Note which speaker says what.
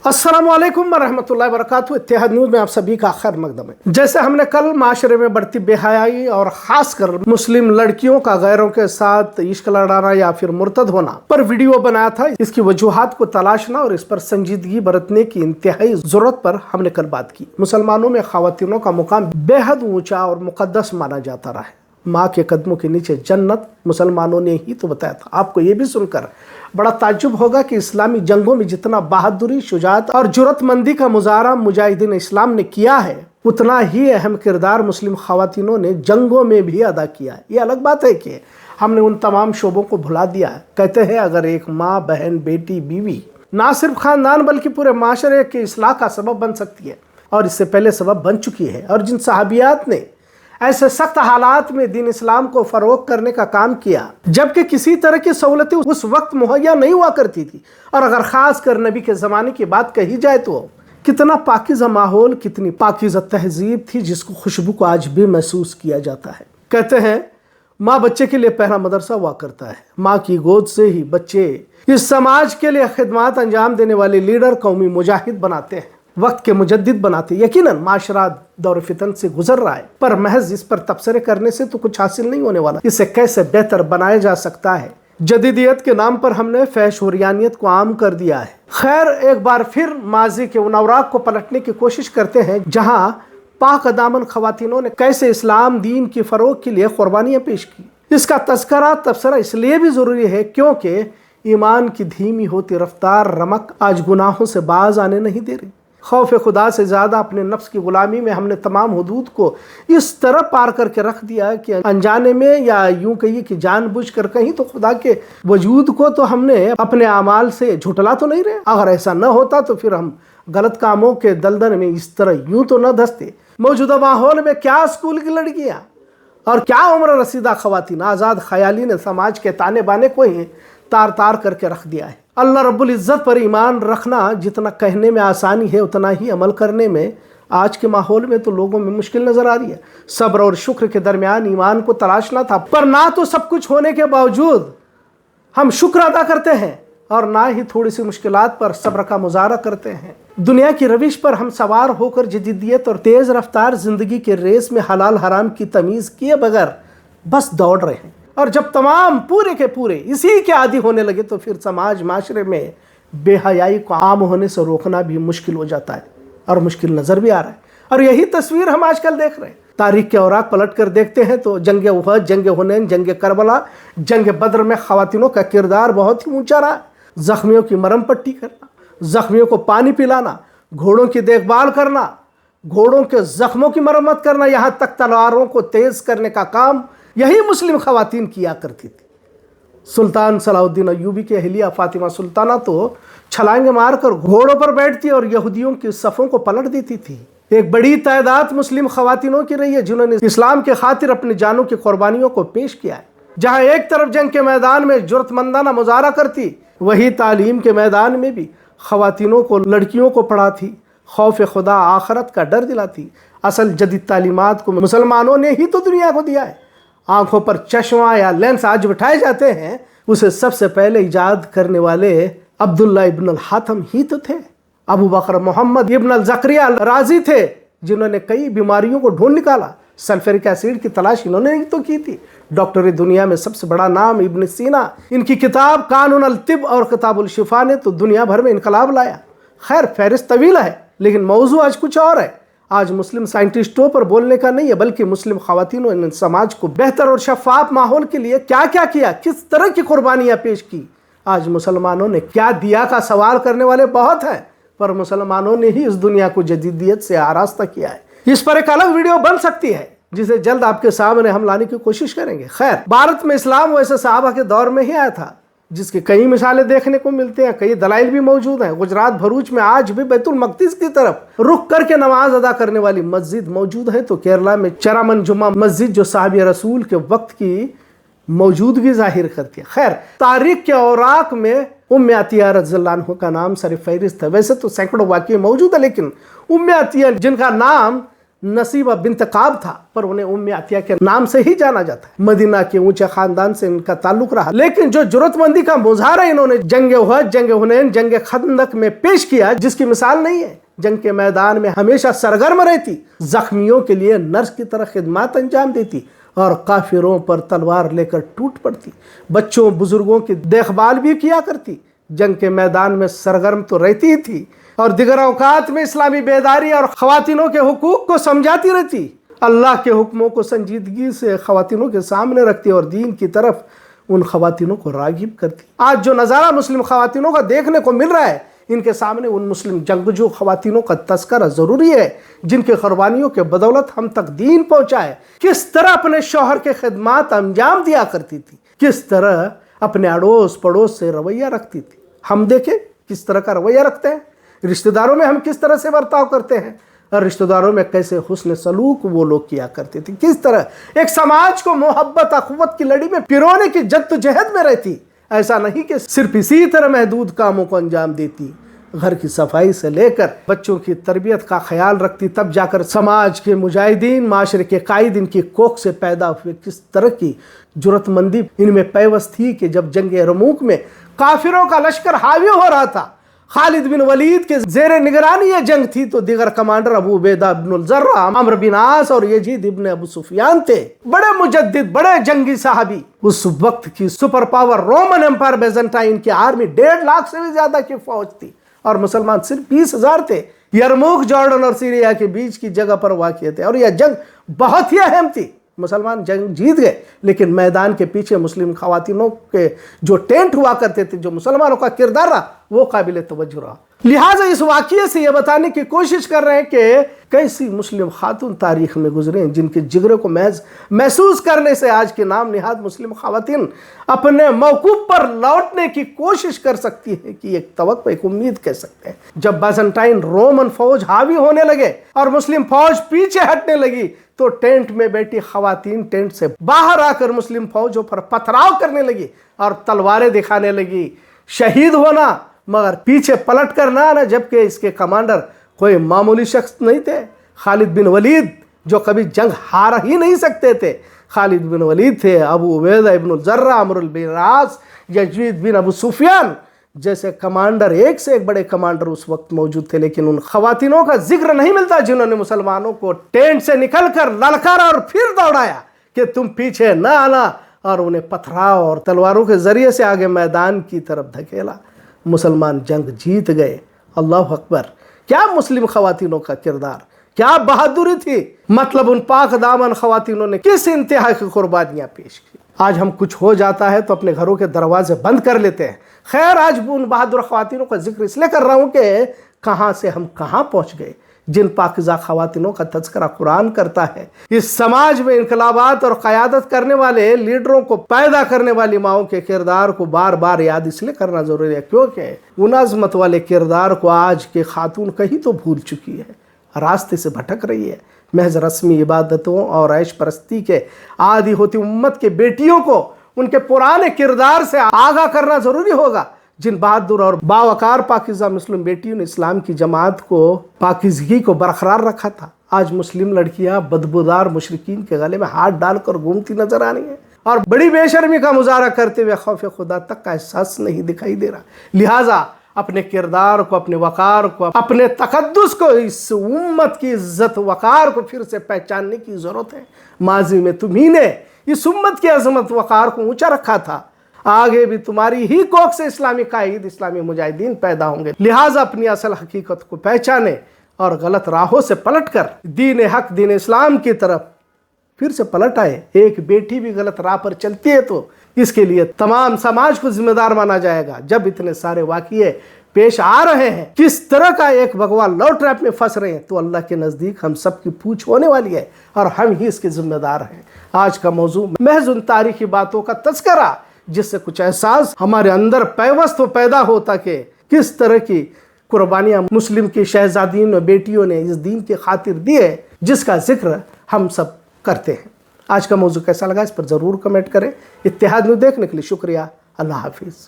Speaker 1: अस्सलामुअलैकुम वरहमतुल्लाहि वबरकातुहू। इत्तेहाद न्यूज़ में आप सभी का खैर मकदम है। जैसे हमने कल माशरे में बढ़ती बेहयाई और खासकर मुस्लिम लड़कियों का गैरों के साथ इश्क लड़ाना या फिर मुर्तद होना पर वीडियो बनाया था, इसकी वजूहात को तलाशना और इस पर संजीदगी बरतने की इंतहाई जरूरत पर हमने कल बात की। मुसलमानों में ख़वातीनों का मुकाम बेहद ऊंचा और मुकद्दस माना जाता रहा है। माँ के कदमों के नीचे जन्नत मुसलमानों ने ही तो बताया था। आपको ये भी सुनकर बड़ा ताज्जुब होगा कि इस्लामी जंगों में जितना बहादुरी, शुजाअत और जुर्रतमंदी का मुजाहरा मुजाहिदीन इस्लाम ने किया है, उतना ही अहम किरदार मुस्लिम ख़वातीनों ने जंगों में भी अदा किया है। ये अलग बात है कि हमने उन तमाम शोबों को भुला दिया है। कहते हैं अगर एक माँ, बहन, बेटी, बीवी ना सिर्फ ख़ानदान बल्कि पूरे माशरे के इस्लाह का सबब बन सकती है और इससे पहले सबब बन चुकी है, और जिन सहाबियात ने ऐसे सख्त हालात में दीन इस्लाम को फ़रोग़ करने का काम किया जबकि किसी तरह की सहूलतें उस वक्त मुहैया नहीं हुआ करती थी, और अगर ख़ास कर नबी के ज़माने की बात कही जाए तो कितना पाकीज़ा माहौल, कितनी पाकीज़ा तहजीब थी जिसको खुशबू को आज भी महसूस किया जाता है। कहते हैं माँ बच्चे के लिए पहला मदरसा हुआ करता है। माँ की गोद से ही बच्चे इस समाज के लिए खिदमत अंजाम देने वाले लीडर कौमी मुजाहिद बनाते हैं, वक्त के मुजद्दिद बनाते। यकीनन माशरा दौर फितन से गुजर रहा है, पर महज इस पर तबसरे करने से तो कुछ हासिल नहीं होने वाला। इसे कैसे बेहतर बनाया जा सकता है? जदीदियत के नाम पर हमने फैशुरियानियत को आम कर दिया है। खैर, एक बार फिर माजी के उन औराक को पलटने की कोशिश करते हैं जहां पाक दामन ख़वातीनों ने कैसे इस्लाम दीन की फ़रोग़ के लिए क़ुरबानियाँ पेश की। इसका तज़किरा तबसरा इसलिए भी ज़रूरी है क्योंकि ईमान की धीमी होती रफ्तार रमक आज गुनाहों से बाज आने नहीं दे रही। खौफ खुदा से ज़्यादा अपने नफ्स की ग़ुलामी में हमने तमाम हुदूद को इस तरह पार करके रख दिया कि अनजाने में या यूं कहिए कि जानबूझकर कहीं तो खुदा के वजूद को तो हमने अपने आमाल से झुटला तो नहीं रहे। अगर ऐसा न होता तो फिर हम गलत कामों के दलदल में इस तरह यूं तो न धंसते। मौजूदा माहौल में क्या स्कूल की लड़कियाँ और क्या उम्र रसीदा ख़वातीन, आज़ाद ख़याली ने समाज के ताने बाने को ही तार तार करके रख दिया है। अल्लाह रब्बुल इज़्ज़त पर ईमान रखना जितना कहने में आसानी है उतना ही अमल करने में आज के माहौल में तो लोगों में मुश्किल नज़र आ रही है। सब्र और शुक्र के दरमियान ईमान को तलाशना था, पर ना तो सब कुछ होने के बावजूद हम शुक्र अदा करते हैं और ना ही थोड़ी सी मुश्किलात पर सब्र का मुजाहरा करते हैं। दुनिया की रविश पर हम सवार होकर जदीदियत और तेज़ रफ्तार ज़िंदगी के रेस में हलाल हराम की तमीज़ किए बगैर बस दौड़ रहे हैं, और जब तमाम पूरे के पूरे इसी के आदी होने लगे तो फिर समाज माशरे में बेहयाई को आम होने से रोकना भी मुश्किल हो जाता है, और मुश्किल नज़र भी आ रहा है। और यही तस्वीर हम आजकल देख रहे हैं। तारीख के औराक पलट कर देखते हैं तो जंग उहद, जंग हुनैन, जंग करबला, जंग बद्र में ख़वातीनों का किरदार बहुत ही ऊँचा रहा। ज़ख्मियों की मरहम पट्टी करना, ज़ख्मियों को पानी पिलाना, घोड़ों की देखभाल करना, घोड़ों के ज़ख्मों की मरम्मत करना, यहाँ तक तलवारों को तेज़ करने का काम यही मुस्लिम ख़वातीन किया करती थी। सुल्तान सलाहुद्दीन अय्यूबी की अहलिया फ़ातिमा सुल्ताना तो छलांगे मारकर घोड़ों पर बैठती और यहूदियों की सफ़ों को पलट देती थी। एक बड़ी तादाद मुस्लिम ख़वातीनों की रही है जिन्होंने इस्लाम के खातिर अपनी जानों की कुर्बानियों को पेश किया है। जहाँ एक तरफ जंग के मैदान में जुर्रतमंदाना मुजाहरा करती, वही तालीम के मैदान में भी ख़वातीनों को, लड़कियों को पढ़ाती, खौफ खुदा, आखरत का डर दिलाती। असल जदीद तालीमात को मुसलमानों ने ही तो दुनिया को दिया है। आंखों पर चश्मा या लेंस आज बिठाए जाते हैं, उसे सबसे पहले इजाद करने वाले अब्दुल्ला इब्न अल हाथम ही तो थे। अबू बकर मोहम्मद इब्न अल ज़करिया अल राज़ी थे जिन्होंने कई बीमारियों को ढूंढ निकाला। सल्फ्यूरिक एसिड की तलाश इन्होंने ही तो की थी। डॉक्टरी दुनिया में सबसे बड़ा नाम इब्न सीना, इनकी किताब कानून अल तिब और किताबुल शिफा ने तो दुनिया भर में इनकलाब लाया। खैर, फहरिस्त तवील है, लेकिन मौजू आज कुछ और है। आज मुस्लिम साइंटिस्टों पर बोलने का नहीं है, बल्कि मुस्लिम ख़वातीनों ने समाज को बेहतर और शफाफ माहौल के लिए क्या क्या किया, किस तरह की कुर्बानियाँ पेश की, आज मुसलमानों ने क्या दिया का सवाल करने वाले बहुत हैं, पर मुसलमानों ने ही इस दुनिया को जदीदियत से आरास्ता किया है। इस पर एक अलग वीडियो बन सकती है जिसे जल्द आपके सामने हम लाने की कोशिश करेंगे। खैर, भारत में इस्लाम वैसे सहाबा के दौर में ही आया था जिसकी कई मिसालें देखने को मिलते हैं, कई दलाइल भी मौजूद हैं। गुजरात भरूच में आज भी बैतुल मक़दिस की तरफ रुख करके नमाज अदा करने वाली मस्जिद मौजूद है, तो केरला में चरामन जुम्मा मस्जिद जो साहबी रसूल के वक्त की मौजूदगी जाहिर करती है। खैर, तारीख के औराक में उम्मे अतिया रज़ियल्लाहु अन्हा का नाम सर फहरिस्त है। वैसे तो सैकड़ों वाक़ये मौजूद है, लेकिन उम्मे अतिया जिनका नाम नसीबा बिन्त काब था, पर उन्हें उम्मे अतिया के नाम से ही जाना जाता है। मदीना के ऊंचे खानदान से इनका ताल्लुक रहा, लेकिन जो जुर्रतमंदी का मुजाहरा इन्होंने जंग उहद, जंग हुनैन, जंग खंदक में पेश किया, जिसकी मिसाल नहीं है। जंग के मैदान में हमेशा सरगर्म रहती, जख्मियों के लिए नर्स की तरह खिदमत अंजाम देती और काफिरों पर तलवार लेकर टूट पड़ती। बच्चों बुजुर्गों की देखभाल भी किया करती। जंग के मैदान में सरगर्म तो रहती ही थी और दिगर औकात में इस्लामी बेदारी और खवातीनों के हुकूक को समझाती रहती। अल्लाह के हुक्मों को संजीदगी से खवातीनों के सामने रखती और दीन की तरफ उन खवातीनों को रागिब करती। आज जो नज़ारा मुस्लिम खवातीनों का देखने को मिल रहा है, इनके सामने उन मुस्लिम जंगजू खवातीनों का तस्करा ज़रूरी है, जिनके कुर्बानियों के बदौलत हम तक दीन पहुँचा है। किस तरह अपने शौहर के खिदमत अंजाम दिया करती थी, किस तरह अपने अड़ोस पड़ोस से रवैया रखती थी। हम देखें किस तरह का रवैया रखते हैं, रिश्तेदारों में हम किस तरह से बर्ताव करते हैं और रिश्तेदारों में कैसे हुस्न सलूक वो लोग किया करते थे। किस तरह एक समाज को मोहब्बत अखवत की लड़ी में पिरोने की जद्दोजहद में रहती। ऐसा नहीं कि सिर्फ इसी तरह महदूद कामों को अंजाम देती, घर की सफाई से लेकर बच्चों की तरबियत का ख्याल रखती। तब जाकर समाज के मुजाहिदीन, माशरे के कायद इनकी कोख से पैदा हुए। किस तरह की जुर्रतमंदी इनमें पैवस्त थी कि जब जंग यरमूक में काफिरों का लश्कर हावी हो रहा था, खालिद बिन वलीद के जेर निगरानी ये जंग थी, तो दीगर कमांडर अबू उबैदा इब्नुल जर्रा, अम्र बिन आस और यजीद इब्न अबू सुफियान थे। बड़े मुजद्दिद, बड़े जंगी साहबी। उस वक्त की super power Roman Empire Byzantine की आर्मी 1.5 लाख से भी ज्यादा की फौज थी और मुसलमान सिर्फ 20,000 थे। यरमूक जॉर्डन और सीरिया के बीच की जगह पर वाक़िया थे और यह जंग बहुत ही अहम थी। मुसलमान जंग जीत गए, लेकिन मैदान के पीछे मुस्लिम खवातीनों के जो टेंट हुआ करते थे, जो मुसलमानों का किरदार रहा, वो काबिल तवज्जो रहा। लिहाजा इस वाक़ये से ये बताने की कोशिश कर रहे हैं कि कैसी मुस्लिम खातून तारीख में गुजरे हैं, जिनके जिगरे को महसूस करने से आज के नाम निहाद मुस्लिम खवातीन अपने मौकूफ पर लौटने की कोशिश कर सकती है कि एक तवक्को, एक उम्मीद कह सकते हैं। जब बाइजेंटाइन रोमन फौज हावी होने लगे और मुस्लिम फौज पीछे हटने लगी, तो टेंट में बैठी खवातीन टेंट से बाहर आकर मुस्लिम फौजों पर पथराव करने लगी और तलवारें दिखाने लगी। शहीद होना मगर पीछे पलट कर ना आना, जबकि इसके कमांडर कोई मामूली शख्स नहीं थे। खालिद बिन वलीद, जो कभी जंग हार ही नहीं सकते थे, खालिद बिन वलीद थे। अबू उबैदा इब्नुल जर्रा, अम्र बिन आस, यजीद बिन अबू सुफियान जैसे कमांडर, एक से एक बड़े कमांडर उस वक्त मौजूद थे। लेकिन उन खवातीनों का जिक्र नहीं मिलता जिन्होंने मुसलमानों को टेंट से निकलकर ललकारा और फिर दौड़ाया कि तुम पीछे न आना, और उन्हें पथराव और तलवारों के जरिए से आगे मैदान की तरफ धकेला। मुसलमान जंग जीत गए। अल्लाह अकबर। क्या मुस्लिम खवातीनों का किरदार, क्या बहादुरी थी। मतलब उन पाक दामन खवातीनों ने किस इंतहा की कुर्बानियाँ पेश की। आज हम कुछ हो जाता है तो अपने घरों के दरवाजे बंद कर लेते हैं। खैर, आज उन बहादुर खवातीनों का जिक्र इसलिए कर रहा हूँ कि कहाँ से हम कहाँ पहुँच गए, जिन पाकिज़ा खवातीनों का तज़किरा कुरान करता है। इस समाज में इनकलाबात और क़यादत करने वाले लीडरों को पैदा करने वाली माओं के किरदार को बार बार याद इसलिए करना ज़रूरी है क्योंकि उन अज़मत वाले किरदार को आज के खातून कहीं तो भूल चुकी है, रास्ते से भटक रही है। महज रस्मी इबादतों और ऐश परस्ती के आदी होती उम्मत के बेटियों को उनके पुराने किरदार से आगाह करना ज़रूरी होगा। जिन बहादुर और बावकार पाकिज़ा मुस्लिम बेटियों ने इस्लाम की जमात को पाकिज़गी को बरकरार रखा था, आज मुस्लिम लड़कियां बदबूदार मुशरिकीन के गले में हाथ डालकर घूमती नजर आ रही हैं और बड़ी बेशर्मी का मुजाहरा करते हुए खौफ खुदा तक का एहसास नहीं दिखाई दे रहा। लिहाजा अपने किरदार को, अपने वकार को, अपने तकद्दुस को, इस उम्मत की इज्जत वकार को फिर से पहचानने की ज़रूरत है। माजी में तुम्ही ने इस उम्मत की अजमत वकार को ऊंचा रखा था, आगे भी तुम्हारी ही कोख से इस्लामी कायद, इस्लामी मुजाहिदीन पैदा होंगे। लिहाजा अपनी असल हकीकत को पहचाने और गलत राहों से पलटकर दीन हक, दीन इस्लाम की तरफ फिर से पलट आए। एक बेटी भी गलत राह पर चलती है तो इसके लिए तमाम समाज को जिम्मेदार माना जाएगा। जब इतने सारे वाक़ये पेश आ रहे हैं, किस तरह का एक भगवान लव ट्रैप में फंस रहे हैं, तो अल्लाह के नज़दीक हम सब की पूछ होने वाली है और हम ही इसके जिम्मेदार हैं। आज का मौजू महज उन तारीखी बातों का तज़किरा जिससे कुछ एहसास हमारे अंदर पैवस्त पैदा होता कि किस तरह की कुर्बानियाँ मुस्लिम की शहजादियों और बेटियों ने इस दीन की खातिर दी है, जिसका जिक्र हम सब करते हैं। आज का मौजू कैसा लगा इस पर ज़रूर कमेंट करें। इत्तेहाद न्यूज़ देखने के लिए शुक्रिया। अल्लाह हाफिज़।